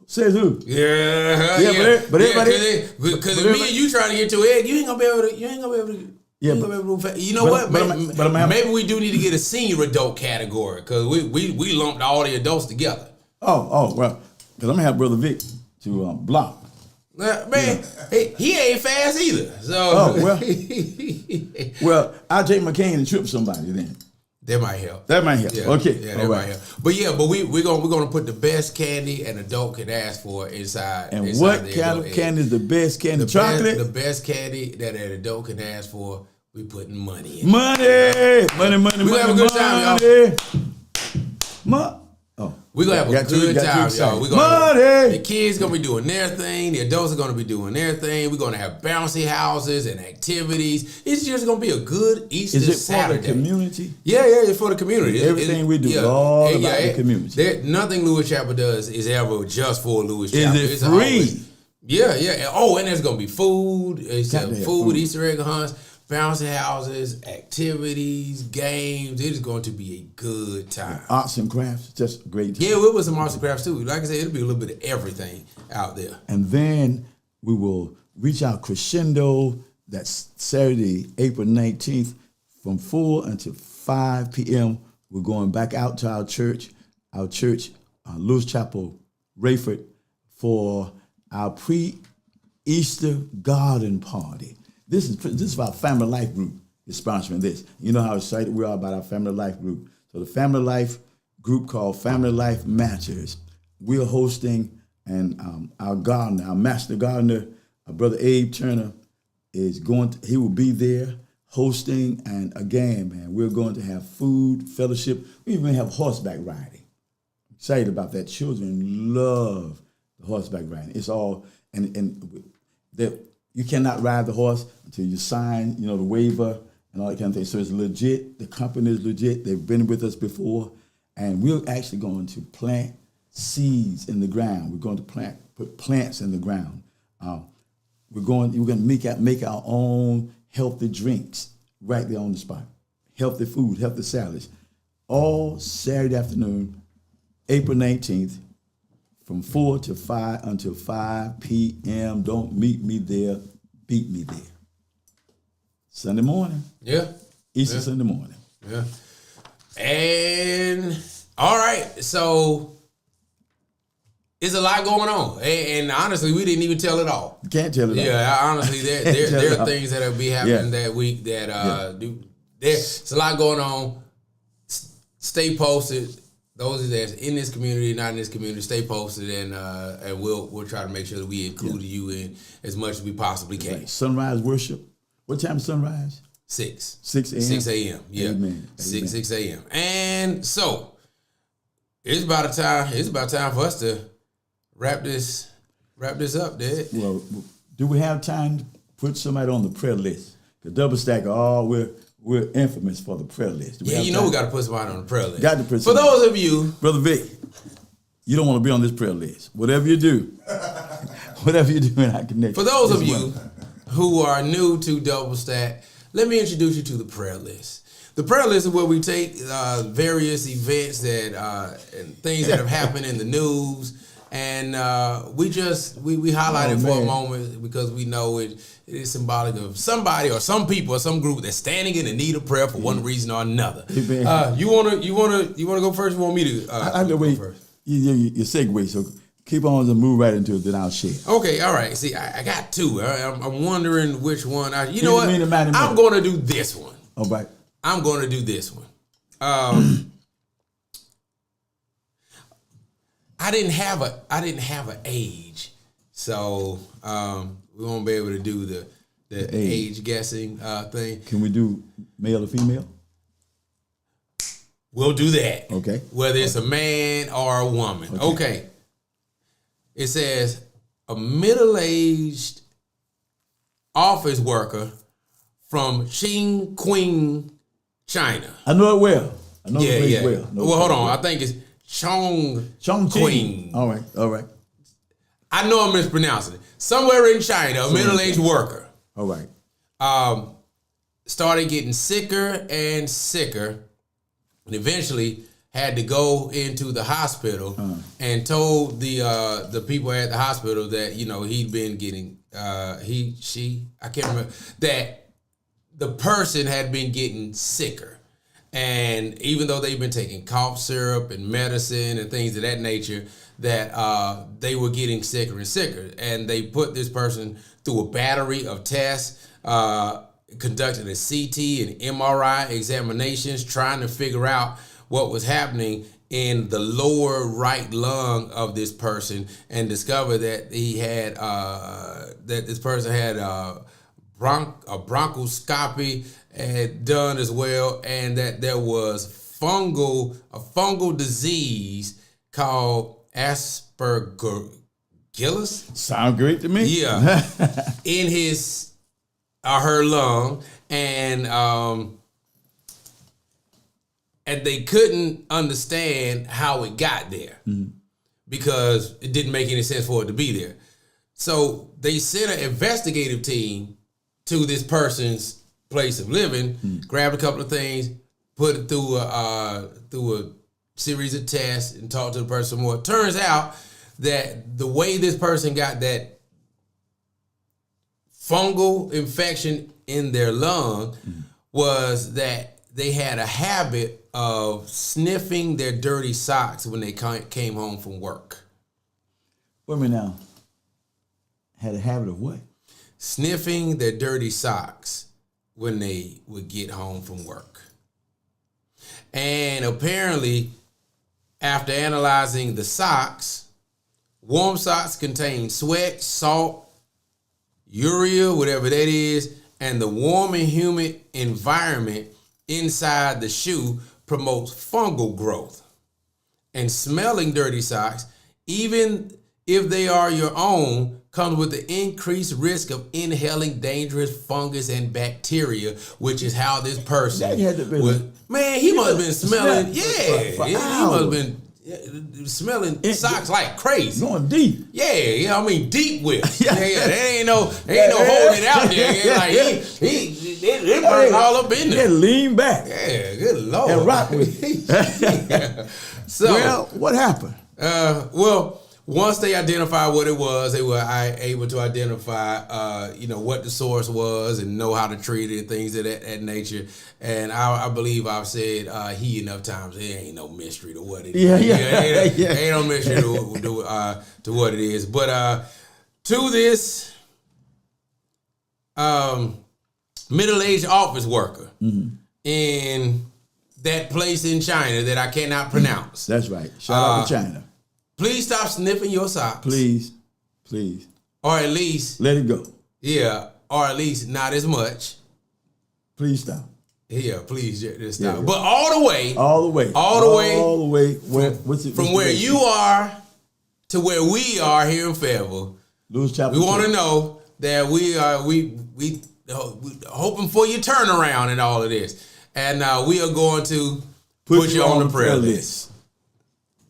Says who? Yeah. But everybody. Because if me and you trying to get to an egg, you ain't gonna be able to. Yeah, you know what? Maybe we do need to get a senior adult category because we lumped all the adults together. Oh, well, because I'm gonna have Brother Vic to block. Man, he ain't fast either. So, well, I'll take my cane and trip somebody then. That might help. Yeah, okay. Yeah, that might help. But we're gonna put the best candy an adult can ask for inside. And what kind of candy is the best candy? Chocolate? The best candy that an adult can ask for. We putting money in. Money. We gonna have a good time, y'all. We're gonna have a good time, y'all. The kids gonna be doing their thing. The adults are gonna be doing their thing. We're gonna have bouncy houses and activities. It's just gonna be a good Easter Saturday. For the community? Yeah, it's for the community. Everything we do is all about the community. Nothing Lewis Chapel does is ever just for Lewis Chapel. Is it free? Yeah. Oh, and there's gonna be food. It's food, Easter egg hunts, bouncy houses, activities, games. It is going to be a good time. Arts and crafts, just great time. Yeah, we'll put some arts and crafts too. Like I said, it'll be a little bit of everything out there. And then we will reach our crescendo. That's Saturday, April 19th, from 4 until 5 p.m. We're going back out to our church, Lewis Chapel, Rayford, for our pre-Easter garden party. This is our Family Life group is sponsoring this. You know how excited we are about our Family Life group. So the Family Life group called Family Life Matchers, we're hosting, and our gardener, our master gardener, our brother Abe Turner, he will be there hosting. And again, man, we're going to have food, fellowship. We even have horseback riding. Excited about that. Children love the horseback riding. It's all, and you cannot ride the horse until you sign, the waiver and all that kind of thing. So it's legit. The company is legit. They've been with us before. And we're actually going to plant seeds in the ground. We're going to put plants in the ground. We're going to make our own healthy drinks right there on the spot. Healthy food, healthy salads. All Saturday afternoon, April 19th, from 4 to 5 until 5 p.m. Don't meet me there, beat me there. Sunday morning. Yeah. Easter Sunday morning. Yeah. And all right, so it's a lot going on, and honestly, we didn't even tell it all. You can't tell it all. Yeah, honestly, there are things that'll be happening that week that there's a lot going on. Stay posted. Those that's in this community, not in this community, stay posted, and we'll try to make sure that we include you in as much as we possibly can. Right. Sunrise worship. What time is sunrise? 6 a.m. 6 a.m. Yeah. Amen. 6 a.m. And so it's about time for us to wrap this up, Dad. Well, do we have time to put somebody on the prayer list? Because Double Stack, we're infamous for the prayer list. Yeah, we got to put somebody on the prayer list. Got to put for those of you, Brother Vic, you don't want to be on this prayer list. Whatever you do in our connection. For those of you who are new to Double Stack, let me introduce you to the prayer list. The prayer list is where we take various events and things that have happened in the news, and we highlight it for a moment because we know it is symbolic of somebody or some people or some group that's standing in the need of prayer for one reason or another. You wanna go first? You want me to? I go first. You segue, so keep on and move right into it. Then I'll share. Okay, all right. See, I got two. I'm wondering which one. You know what? I'm going to do this one. All right. I'm going to do this one. I didn't have an age, so we won't be able to do the age guessing thing. Can we do male or female? We'll do that. Okay. Whether it's a man or a woman. Okay. It says a middle-aged office worker from Qing, China. I know it well. I know the place well. Well, hold on. I think it's Chongqing. All right. I know I'm mispronouncing it. Somewhere in China, a middle-aged worker. All right. Started getting sicker and sicker, and eventually had to go into the hospital and told the people at the hospital that he'd been getting I can't remember, that the person had been getting sicker. And even though they've been taking cough syrup and medicine and things of that nature, that they were getting sicker and sicker. And they put this person through a battery of tests, conducted a CT and MRI examinations, trying to figure out what was happening in the lower right lung of this person, and discovered that he had that this person had a bronchoscopy had done as well, and that there was a fungal disease called Aspergillus. Sound great to me. Yeah, in his her lung, and they couldn't understand how it got there because it didn't make any sense for it to be there. So they sent an investigative team to this person's place of living, grabbed a couple of things, put it through a series of tests, and talked to the person more. It turns out that the way this person got that fungal infection in their lung was that they had a habit of sniffing their dirty socks when they came home from work. Wait a minute now. Had a habit of what? Sniffing their dirty socks when they would get home from work. And apparently, after analyzing the socks, warm socks contain sweat, salt, urea, whatever that is, and the warm and humid environment inside the shoe promotes fungal growth. And smelling dirty socks, even if they are your own, comes with the increased risk of inhaling dangerous fungus and bacteria, which is how this person he must have been smelling. He must have been smelling socks like crazy. Going deep. Yeah, I mean deep whip. There ain't no holding it out there. Like he burned all up in there. Yeah, lean back. Yeah, good Lord. And rock with it. So, well, what happened? Once they identified what it was, they were able to identify, what the source was and know how to treat it and things of that nature. And I believe I've said enough times. There ain't no mystery to what it is. Ain't no mystery to what it is. But to this middle-aged office worker in that place in China that I cannot pronounce. That's right. Shout out to China. Please stop sniffing your socks. Please. Or at least let it go. Yeah, or at least not as much. Please stop. Yeah, please just stop. Yeah. But all the way. From where you are to where we are here in Fayetteville. Lewis Chapel. We want to know that we hoping for your turnaround in all of this. And we are going to put you on the prayer list.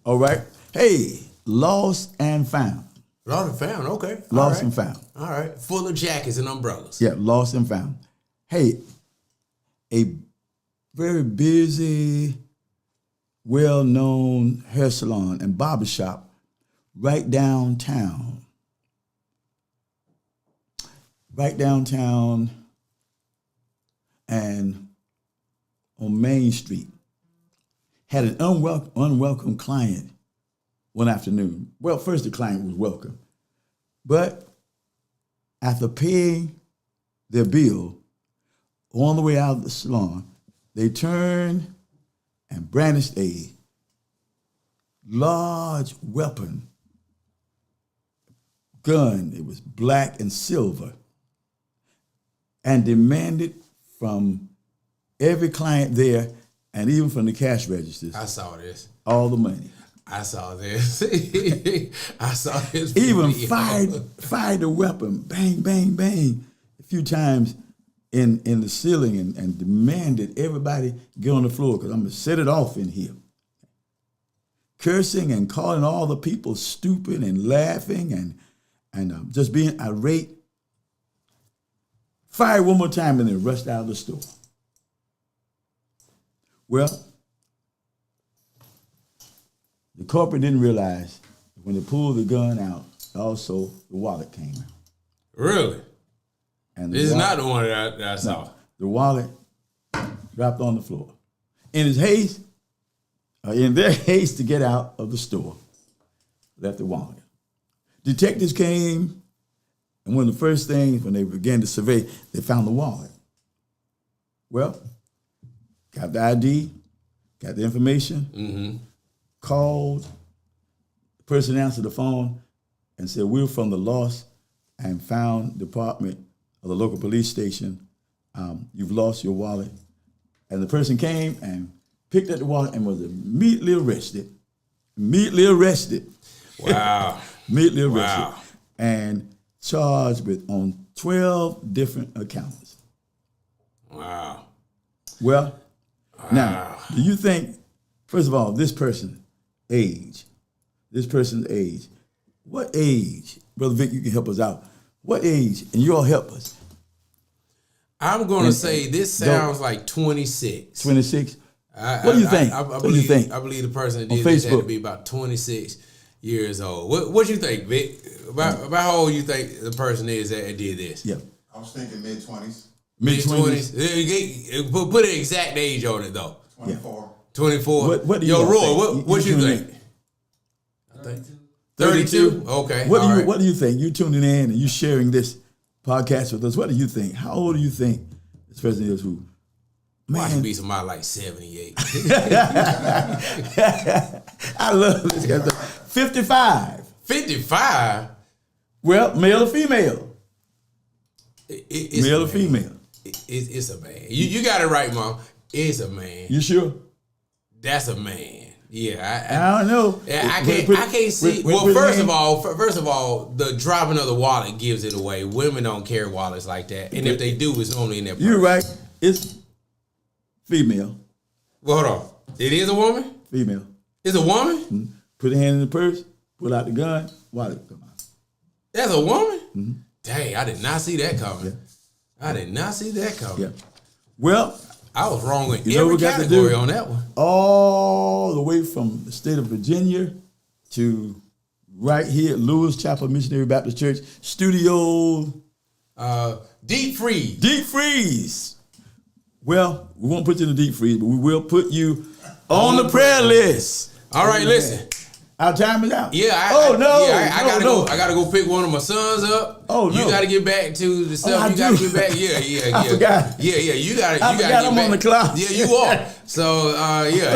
All right. Hey, lost and found. Lost and found, okay. Lost and found. All right. Full of jackets and umbrellas. Yeah, lost and found. Hey, a very busy, well-known hair salon and barbershop right downtown. And on Main Street had an unwelcome client one afternoon. Well, first the client was welcome, but after paying their bill on the way out of the salon, they turned and brandished a large weapon, gun. It was black and silver, and demanded from every client there, and even from the cash registers. I saw this. All the money. I saw this. I saw this. Even fired the weapon, bang, bang, bang, a few times in the ceiling and demanded everybody get on the floor because I'm going to set it off in here. Cursing and calling all the people stupid and laughing and just being irate. Fired one more time and then rushed out of the store. Well, the corporate didn't realize when they pulled the gun out, also the wallet came out. Really? And this is not the one that I saw. The wallet dropped on the floor. In their haste to get out of the store, left the wallet. Detectives came, and one of the first things when they began to survey, they found the wallet. Well, got the ID, got the information, called, the person answered the phone and said, we're from the lost and found department of the local police station. You've lost your wallet. And the person came and picked up the wallet and was immediately arrested. Wow. Immediately arrested. Wow. And charged with on 12 different accounts. Wow. Well, now, do you think, first of all, this person's age, what age, Brother Vic, you can help us out. What age, and you all help us. I'm going to say this sounds like 26. 26? What do you think? I believe the person that did this had to be about 26 years old. What you think, Vic? About how old you think the person is that did this? Yeah. I was thinking mid-20s. Mid-20s? Put an exact age on it, though. 24. 24? What do you Roy, what you think? 32? Okay. What do you think? You tuning in and you sharing this podcast with us. What do you think? How old do you think this person is who? Man, should be somebody like 78. I love this guy. 55. 55? Well, male or female? It's male or female? It's a man. You got it right, Mom. It's a man. You sure? That's a man. Yeah, I don't know. I can't see. Well, first of all, the dropping of the wallet gives it away. Women don't carry wallets like that, and if they do, it's only in their purse. You're right. It's female. Well, hold on. It is a woman? Female. It's a woman? Put a hand in the purse, pull out the gun, wallet come out. That's a woman? Dang, I did not see that coming. Yeah. I did not see that coming. Yeah. Well, I was wrong in every category on that one. All the way from the state of Virginia to right here at Lewis Chapel Missionary Baptist Church studio. Deep freeze. Deep freeze. Well, we won't put you in the deep freeze, but we will put you on the prayer list. All right, listen. Our time is out. Yeah. I gotta go pick one of my sons up. Oh no. You gotta get back to the stuff. You gotta get back. Yeah. I forgot. Yeah. You gotta. I forgot I'm on the clock. Yeah, you are. So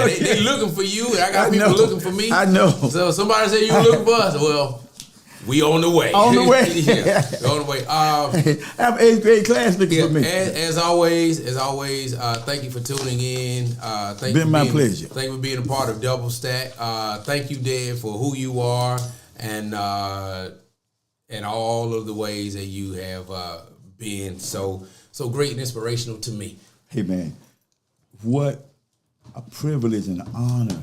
they looking for you, and I got people looking for me. I know. So somebody said you looking for us. Well, we on the way. On the way. On the way. I have 8th grade class looking for me. As always, thank you for tuning in. Been my pleasure. Thank you for being a part of Double Stack. Thank you, Dad, for who you are and all of the ways that you have been so great and inspirational to me. Hey man, what a privilege and honor.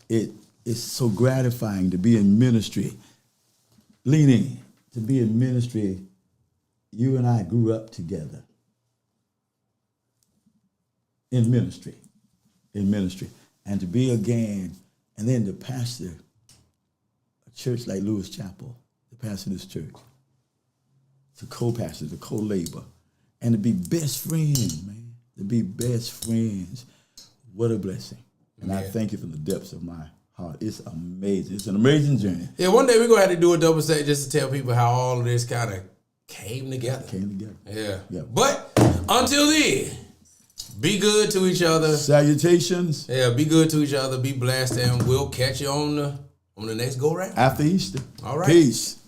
It is so gratifying to be in ministry. Lean in. To be in ministry, you and I grew up together. In ministry. And to be again, and then to pastor a church like Lewis Chapel, to pastor this church, to co-pastor, to co-labor, and to be best friends, man. To be best friends. What a blessing. And I thank you from the depths of my heart. It's amazing. It's an amazing journey. Yeah, one day we're going to have to do a double stack just to tell people how all of this kind of came together. Yeah. But until then, be good to each other. Salutations. Yeah, be good to each other. Be blessed, and we'll catch you on the next go round. After Easter. All right. Peace.